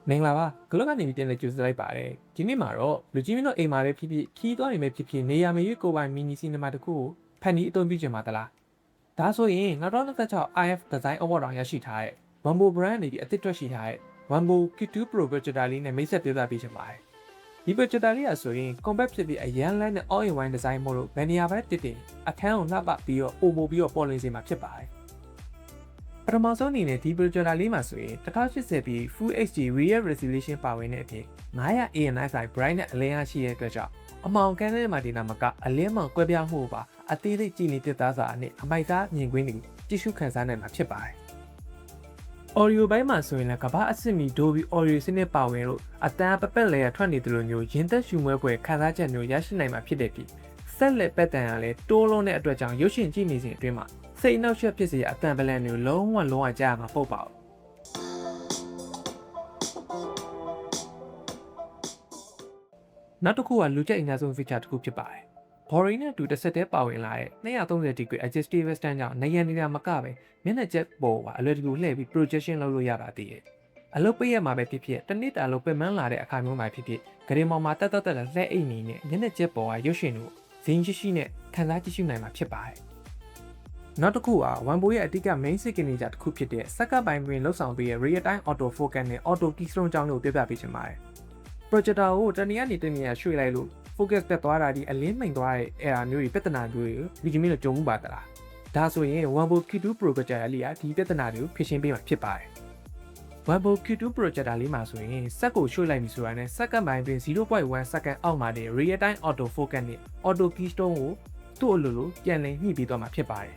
မင်္ဂလာပါဂလုတ်ကနေပြန်လဲကြိုဆိုလိုက်ပါတယ်ဒီနေ့မှာတော့လူကြီးမင်းတို့အိမ်မှာပဲဖြစ်ဖြစ်ခီးသွားနေမယ်ဖြစ်ဖြစ်နေရာမရွေးကိုပိုင်မီနီစီနီမာတစ်ခုကိုဖန်တီးအသုံးပြုချင်ပါသလားဒါဆိုရင်2026 IF Design Award တောင်ရရှိထားတဲ့ Wambo brand နေပြီးအသစ်ထွက်ရှိထားတဲ့ Wambo Q2 Pro projector လေးနဲ့မိတ်ဆက်ပြသပေးချင်ပါတယ်ဒီ projector လေးကဆိုရင် compact ဖြစ်ပြီးအရန်လန်းနဲ့ all in one design မို့လို့ဘယ်နေရာပဲတစ်တင်အခန်းကိုနှပ်ပပြီးတော့ပုံပြီးတော့ပေါ်လင်းစေမှာဖြစ်ပါတယ်ပထမဆုံးအနေနဲ့ဒီ projector လေးမှာဆိုရင်1080p Full HD Real Resolution ပါဝင်တဲ့အပြင်900 ANFI brightness အလင်းအားရှိတဲ့အတွက်ကြောင့်အမောင်ကန်းထဲမှာဒီနာမကအလင်းမောင်ကွဲပြားမှုပါအသေးစိတ်ကြည်နေတဲ့သားစာနဲ့အမိုက်သားမြင်ကွင်းတွေကြည့်ရှုခန်းစားနိုင်မှာဖြစ်ပါတယ်။ Audio ဘိုင်းမှာဆိုရင်လည်းကမ္ဘာအဆင့်မီ Dolby Audio စနစ်ပါဝင်လို့အတန်းပပက်လဲရထွက်နေတယ်လို့မျိုးရင်သက်ရှူမွဲပွဲခန်းစားချက်မျိုးရရှိနိုင်မှာဖြစ်တဲ့ပြီးဆက်လက်ပတ်တန်ရလဲတိုးလုံးတဲ့အတွက်ကြောင့်ရုပ်ရှင်ကြည့်နေစဉ်အတွင်းမှာစိတ်နှောက်ယှက်ဖြစ်စေအတန်ပလန်မျိုးလုံးဝကြားရမှာပုတ်ပါဘူးနောက်တစ်ခုကလူကြိုက်အများဆုံး feature တစ်ခုဖြစ်ပါတယ်။ Boring နဲ့အတူတစ်ဆက်တည်းပါဝင်လာတဲ့230 degree adjustable stand ကြောင့်နေရနေရမကပဲမျက်နှာကျက်ပေါ်ကအလွယ်တကူလှည့်ပြီး projection လုပ်လို့ရပါသေးတယ်။အလုပ်ပိတ်ရမှာပဲဖြစ်ဖြစ်တစ်နေ့တာလုံးပင်ပန်းလာတဲ့အခါမျိုးမှာဖြစ်ဖြစ်ဂရင်ပေါ်မှာတက်လက်အိတ်နေနဲ့မျက်နှာကျက်ပေါ်ကရုပ်ရှင်တို့ဇင်းရှိနဲ့ခံစားကြည့်ရှုနိုင်မှာဖြစ်ပါတယ်။နောက်တစ်ခုက Wambo ရဲ့အဓိက main signature တစ်ခုဖြစ်တဲ့စက္ကန့်ပိုင်းတွင်လှုပ်ဆောင်ပေးတဲ့ real time auto focus နဲ့ auto keystone ကြောင်းကိုပြပြပေးချင်ပါတယ်။ projector ကိုတနေရာနေတနေရာရွှေ့လိုက်လို့ focus တက်သွားတာဒီအလင်းမိန်သွားတဲ့ error မျိုးတွေပြဿနာမျိုးတွေဒီမင်းတို့ကြုံမှုပါသလားဒါဆိုရင် Wambo Q2 Pro projector လေးကဒီပြဿနာတွေကိုဖြေရှင်းပေးမှာဖြစ်ပါတယ် Wambo Q2 projector လေးမှာဆိုရင်စက်ကိုရွှေ့လိုက်ပြီဆိုတာနဲ့စက္ကန့်ပိုင်းတွင် 0.1 second အောက်မှာတဲ့ real time auto focus နဲ့ auto keystone ကိုသူ့အလိုပြန်လည်ညှိပေးသွားမှာဖြစ်ပါတယ်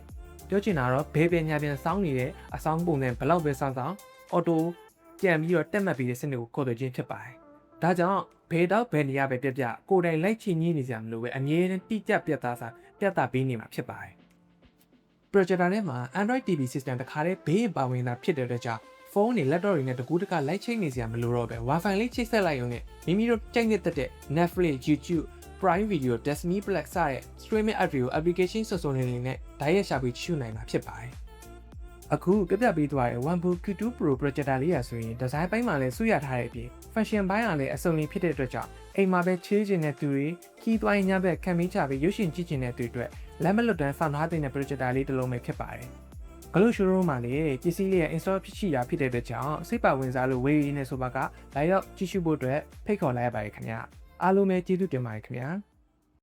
ပြောချင်တာတော့ဘဲပြန်ညာပြန်စောင်းနေတဲ့အဆောင်းပုံစံဘလောက်ပဲစောင်းစောင်း auto ပြန်ပြီးတော့တက်မှတ်ပြီးတဲ့စနစ်ကိုခေါ်သွင်းခြင်းဖြစ်ပါတယ်ဒါကြောင့်ဘယ်တော့ဘယ်နေရာပဲပြပြကိုယ်တိုင်လိုက်ချင်ကြီးနေကြမလို့ပဲအမြဲတမ်းတိကျပြတ်သားစာပြတ်သားပေးနေမှာဖြစ်ပါတယ် projector ထဲမှာ Android TV system တခါတည်းဘေးပါဝင်တာဖြစ်တဲ့အတွက်ကြောင့်ဖုန်းတွေ laptop တွေနဲ့တကူးတကလိုက်ချိတ်နေစရာမလိုတော့ပဲ Wi-Fi လေးချိတ်ဆက်လိုက်ရုံနဲ့မိမိတို့ကြိုက်တဲ့ Netflix, YouTube, Prime Video, Disney Plus စတဲ့ streaming app တွေကို application စုံနေနဲ့ဓာတ်ရိုက်ရှာပြီးကြည့်နိုင်မှာဖြစ်ပါတယ်အခုပြပြပေးသွားတဲ့ Wambo Q2 Pro projector လေးရဆိုရင်ဒီဇိုင်းပိုင်းမှာလည်းစုရထားတဲ့အပြင် function ဘိုင်းကလည်းအစုံလင်ဖြစ်တဲ့အတွက်ကြောင့်အိမ်မှာပဲချေးချင်တဲ့သူတွေခီးသွားရင်ညဘက်ခံမင်းချပြီးရုပ်ရှင်ကြည့်ချင်တဲ့သူတွေအတွက်လက်မလွတ်တမ်းဆောင်ထားတဲ့ projector လေးတစ်လုံးပဲဖြစ်ပါတယ်။ဂလုတ် showroom မှာလည်းပစ္စည်းလေးရဲ့ install ဖြစ်ရှိတာဖြစ်တဲ့အတွက်ကြောင့်စိတ်ပါဝင်စားလို့ဝေးရင်းနဲ့ဆိုပါကလာရောက်ကြည့်ရှုဖို့အတွက်ဖိတ်ခေါ်လိုက်ရပါတယ်ခင်ဗျာ။အားလုံးပဲကျေးဇူးတင်ပါတယ်ခင်ဗျာ။